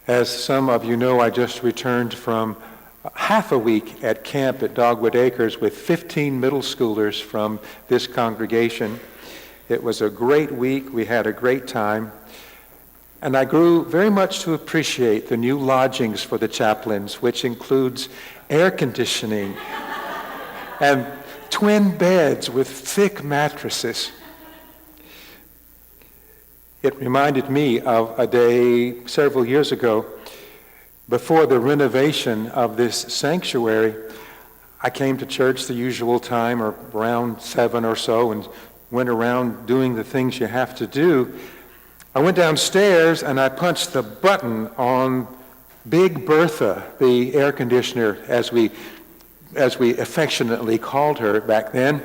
As some of you know, I just returned from half a week at camp at Dogwood Acres with 15 middle schoolers from this congregation. It was a great week. We had a great time. And I grew very much to appreciate the new lodgings for the chaplains, which includes air conditioning and twin beds with thick mattresses. It reminded me of a day several years ago before the renovation of this sanctuary. I came to church the usual time, or around 7 or so, and went around doing the things you have to do. I went downstairs and I punched the button on Big Bertha, the air conditioner, as we affectionately called her back then,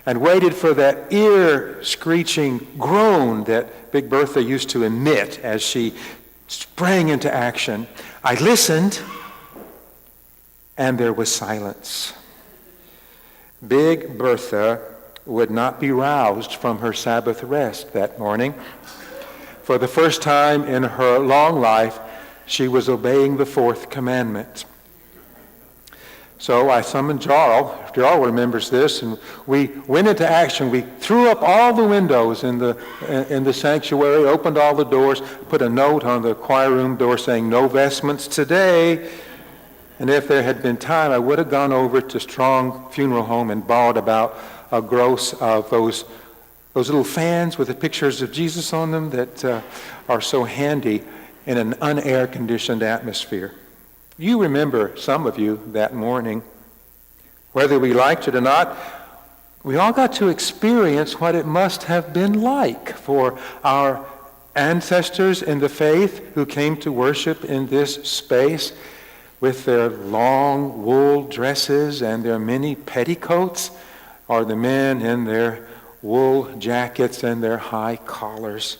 and waited for that ear-screeching groan that Big Bertha used to emit as she sprang into action. I listened, and there was silence. Big Bertha would not be roused from her Sabbath rest that morning. For the first time in her long life, she was obeying the fourth commandment. So I summoned Jarl. Jarl remembers this, and we went into action. We threw up all the windows in the sanctuary, opened all the doors, put a note on the choir room door saying, "No vestments today." And if there had been time, I would have gone over to Strong Funeral Home and bought about a gross of those little fans with the pictures of Jesus on them that are so handy in an unair-conditioned atmosphere. You remember, some of you, that morning. Whether we liked it or not, we all got to experience what it must have been like for our ancestors in the faith who came to worship in this space with their long wool dresses and their many petticoats, or the men in their wool jackets and their high collars.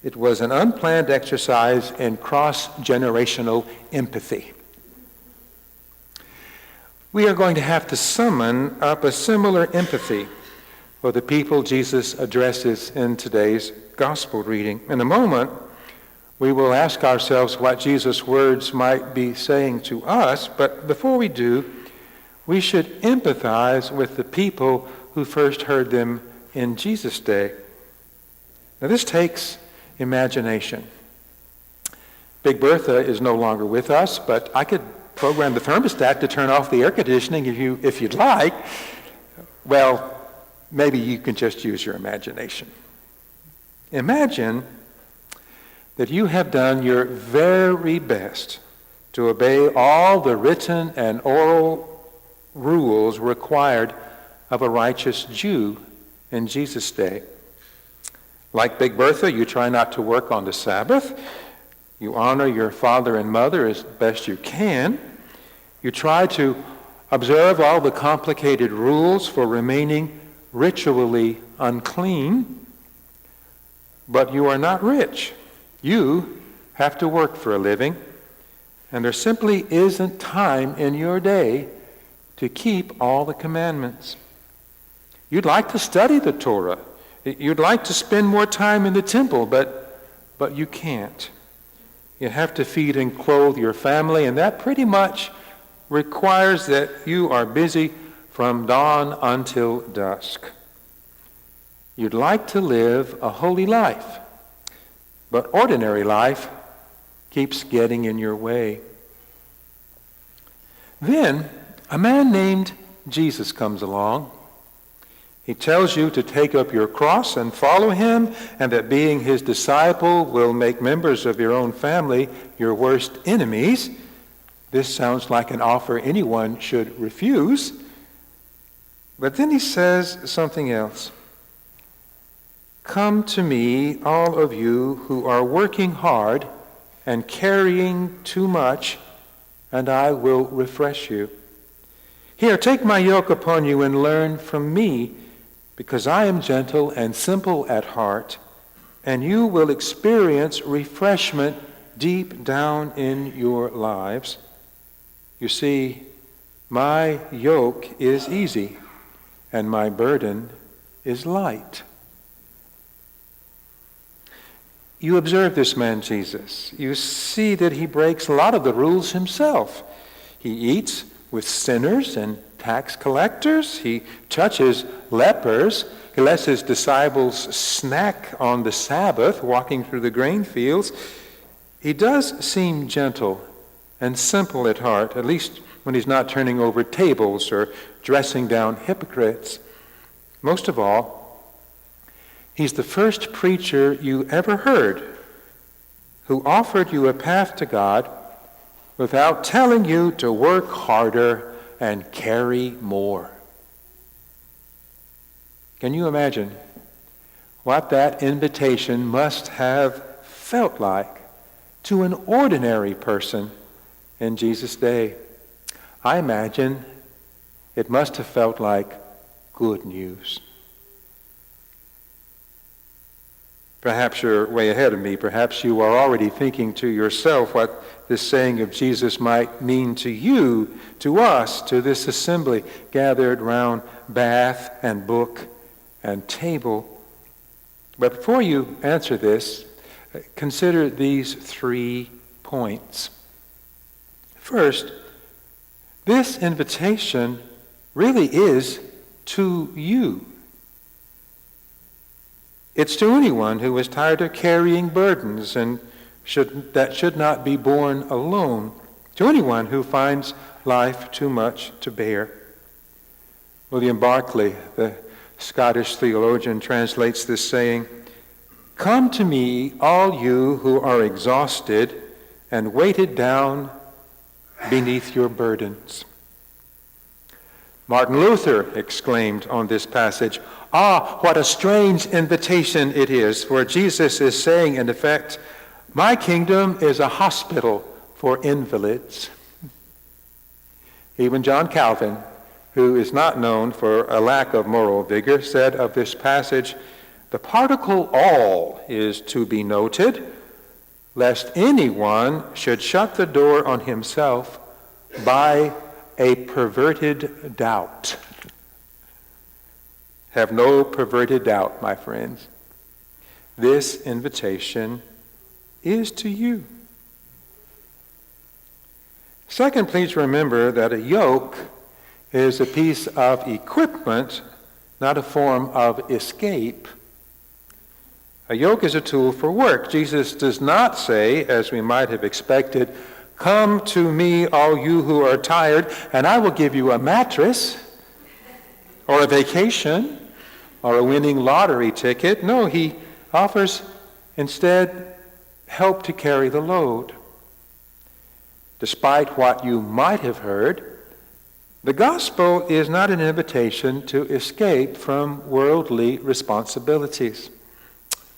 It was an unplanned exercise in cross-generational empathy. We are going to have to summon up a similar empathy for the people Jesus addresses in today's gospel reading. In a moment, we will ask ourselves what Jesus' words might be saying to us, but before we do, we should empathize with the people who first heard them in Jesus' day. Now this takes imagination. Big Bertha is no longer with us, but I could program the thermostat to turn off the air conditioning if you'd like. Well, maybe you can just use your imagination. Imagine that you have done your very best to obey all the written and oral rules required of a righteous Jew in Jesus' day. Like Big Bertha, you try not to work on the Sabbath. You honor your father and mother as best you can. You try to observe all the complicated rules for remaining ritually unclean. But you are not rich. You have to work for a living, and there simply isn't time in your day to keep all the commandments. You'd like to study the Torah. You'd like to spend more time in the temple, but you can't. You have to feed and clothe your family, and that pretty much requires that you are busy from dawn until dusk. You'd like to live a holy life, but ordinary life keeps getting in your way. Then a man named Jesus comes along. He tells you to take up your cross and follow him, and that being his disciple will make members of your own family your worst enemies. This sounds like an offer anyone should refuse. But then he says something else. "Come to me, all of you who are working hard and carrying too much, and I will refresh you. Here, take my yoke upon you and learn from me, because I am gentle and simple at heart, and you will experience refreshment deep down in your lives. You see, my yoke is easy, and my burden is light." You observe this man, Jesus. You see that he breaks a lot of the rules himself. He eats with sinners and tax collectors. He touches lepers. He lets his disciples snack on the Sabbath, walking through the grain fields. He does seem gentle and simple at heart, at least when he's not turning over tables or dressing down hypocrites. Most of all, he's the first preacher you ever heard who offered you a path to God without telling you to work harder and carry more. Can you imagine what that invitation must have felt like to an ordinary person in Jesus' day? I imagine it must have felt like good news. Perhaps you're way ahead of me. Perhaps you are already thinking to yourself what this saying of Jesus might mean to you, to us, to this assembly gathered round bath and book and table. But before you answer this, consider these 3 points. First, this invitation really is to you. It's to anyone who is tired of carrying burdens and that should not be borne alone, to anyone who finds life too much to bear. William Barclay, the Scottish theologian, translates this saying, "Come to me, all you who are exhausted and weighted down beneath your burdens." Martin Luther exclaimed on this passage, "Ah, what a strange invitation it is, for Jesus is saying, in effect, my kingdom is a hospital for invalids." Even John Calvin, who is not known for a lack of moral vigor, said of this passage, "The particle all is to be noted, lest anyone should shut the door on himself by a perverted doubt." Have no perverted doubt, my friends. This invitation is to you. Second, please remember that a yoke is a piece of equipment, not a form of escape. A yoke is a tool for work. Jesus does not say, as we might have expected, "Come to me, all you who are tired, and I will give you a mattress or a vacation or a winning lottery ticket." No, he offers instead help to carry the load. Despite what you might have heard, the gospel is not an invitation to escape from worldly responsibilities.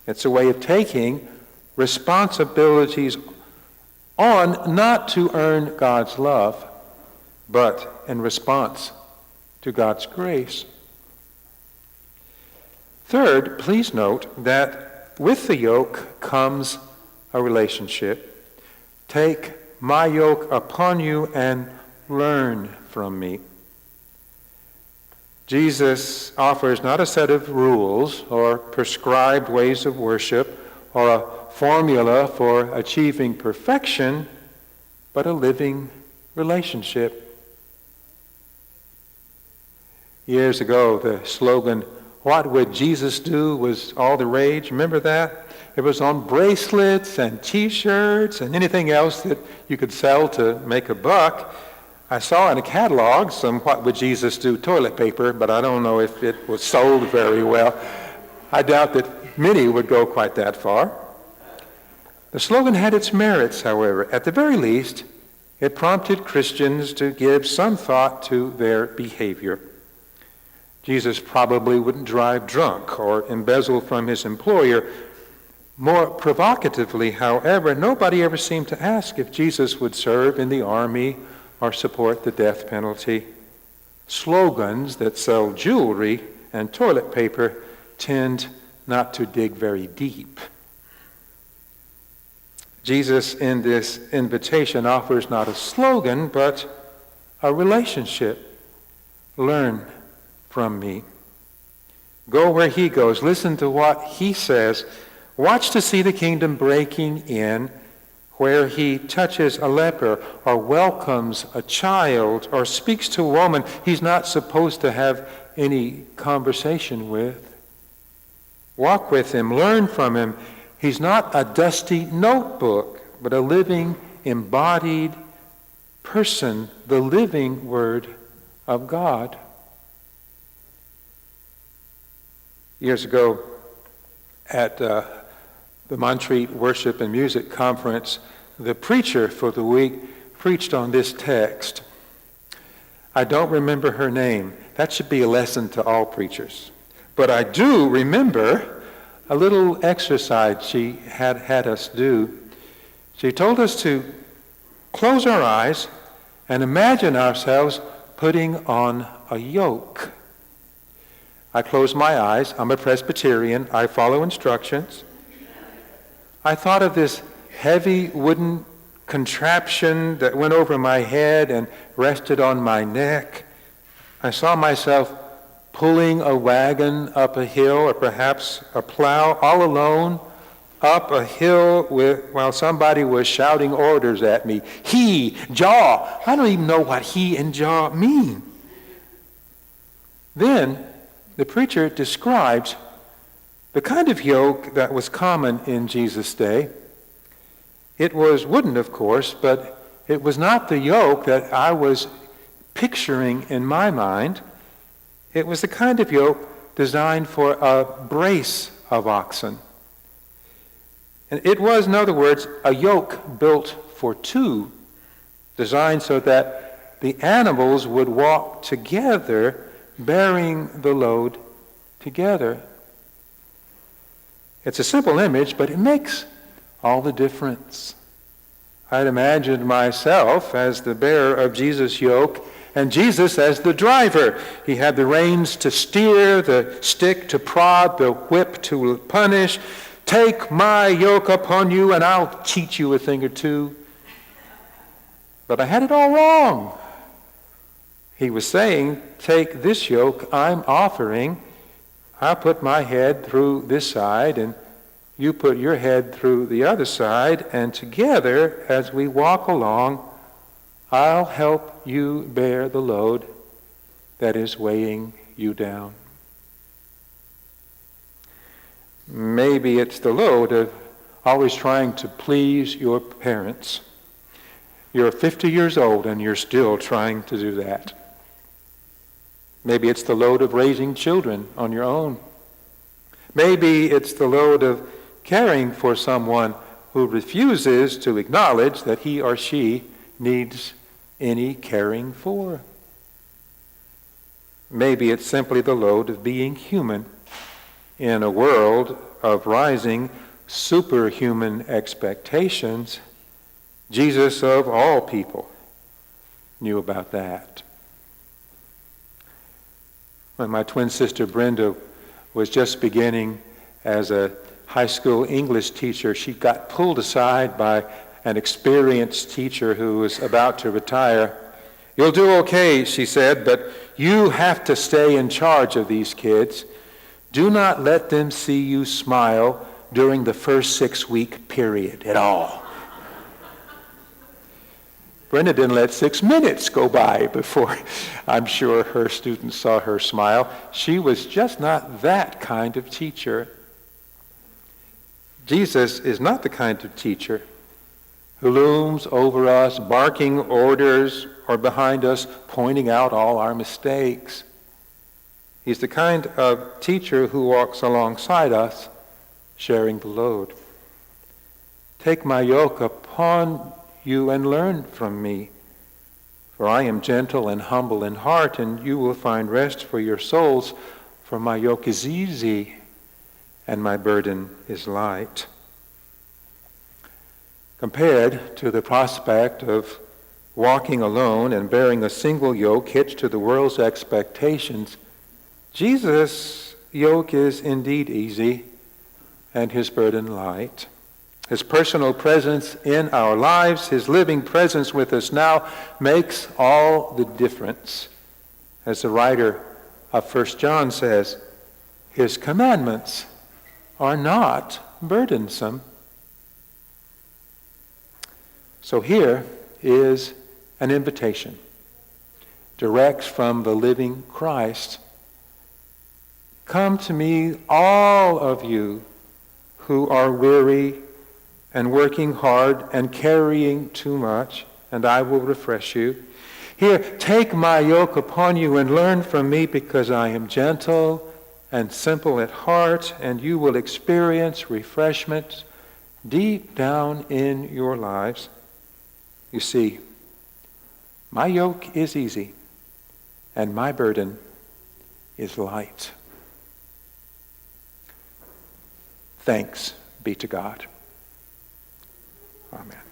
It's a way of taking responsibilities on not to earn God's love, but in response to God's grace. Third, please note that with the yoke comes a relationship. "Take my yoke upon you and learn from me." Jesus offers not a set of rules or prescribed ways of worship or a formula for achieving perfection, but a living relationship. Years ago, the slogan, "What would Jesus do?" was all the rage. Remember that? It was on bracelets and T-shirts and anything else that you could sell to make a buck. I saw in a catalog some "What would Jesus do" toilet paper, but I don't know if it was sold very well. I doubt that many would go quite that far. The slogan had its merits, however. At the very least, it prompted Christians to give some thought to their behavior. Jesus probably wouldn't drive drunk or embezzle from his employer. More provocatively, however, nobody ever seemed to ask if Jesus would serve in the army or support the death penalty. Slogans that sell jewelry and toilet paper tend not to dig very deep. Jesus in this invitation offers not a slogan, but a relationship. Learn from me. Go where he goes. Listen to what he says. Watch to see the kingdom breaking in where he touches a leper or welcomes a child or speaks to a woman he's not supposed to have any conversation with. Walk with him, learn from him. He's not a dusty notebook, but a living, embodied person, the living Word of God. Years ago at the Montreat Worship and Music Conference, the preacher for the week preached on this text. I don't remember her name. That should be a lesson to all preachers. But I do remember a little exercise she had us do. She told us to close our eyes and imagine ourselves putting on a yoke. I closed my eyes. I'm a Presbyterian. I follow instructions. I thought of this heavy wooden contraption that went over my head and rested on my neck. I saw myself pulling a wagon up a hill, or perhaps a plow, all alone, up a hill while somebody was shouting orders at me. He, jaw. I don't even know what he and jaw mean. Then the preacher describes the kind of yoke that was common in Jesus' day. It was wooden, of course, but it was not the yoke that I was picturing in my mind. It was the kind of yoke designed for a brace of oxen. And it was, in other words, a yoke built for two, designed so that the animals would walk together, bearing the load together. It's a simple image, but it makes all the difference. I'd imagined myself as the bearer of Jesus' yoke and Jesus as the driver. He had the reins to steer, the stick to prod, the whip to punish. Take my yoke upon you and I'll teach you a thing or two. But I had it all wrong. He was saying, take this yoke I'm offering. I'll put my head through this side and you put your head through the other side, and together, as we walk along, I'll help you bear the load that is weighing you down. Maybe it's the load of always trying to please your parents. You're 50 years old and you're still trying to do that. Maybe it's the load of raising children on your own. Maybe it's the load of caring for someone who refuses to acknowledge that he or she needs any caring for. Maybe it's simply the load of being human in a world of rising superhuman expectations. Jesus, of all people, knew about that. When my twin sister Brenda was just beginning as a high school English teacher, she got pulled aside by an experienced teacher who was about to retire. You'll do okay, she said, but you have to stay in charge of these kids. Do not let them see you smile during the first 6-week period at all. Brenda didn't let 6 minutes go by before I'm sure her students saw her smile. She was just not that kind of teacher. Jesus is not the kind of teacher who looms over us, barking orders, or behind us, pointing out all our mistakes. He's the kind of teacher who walks alongside us, sharing the load. Take my yoke upon you and learn from me, for I am gentle and humble in heart, and you will find rest for your souls, for my yoke is easy and my burden is light. Compared to the prospect of walking alone and bearing a single yoke hitched to the world's expectations, Jesus' yoke is indeed easy and his burden light. His personal presence in our lives, his living presence with us now, makes all the difference. As the writer of 1 John says, his commandments are not burdensome. So here is an invitation, direct from the living Christ. Come to me, all of you who are weary and working hard and carrying too much, and I will refresh you. Here, take my yoke upon you and learn from me, because I am gentle and simple at heart, and you will experience refreshment deep down in your lives. You see, my yoke is easy, and my burden is light. Thanks be to God. Amen.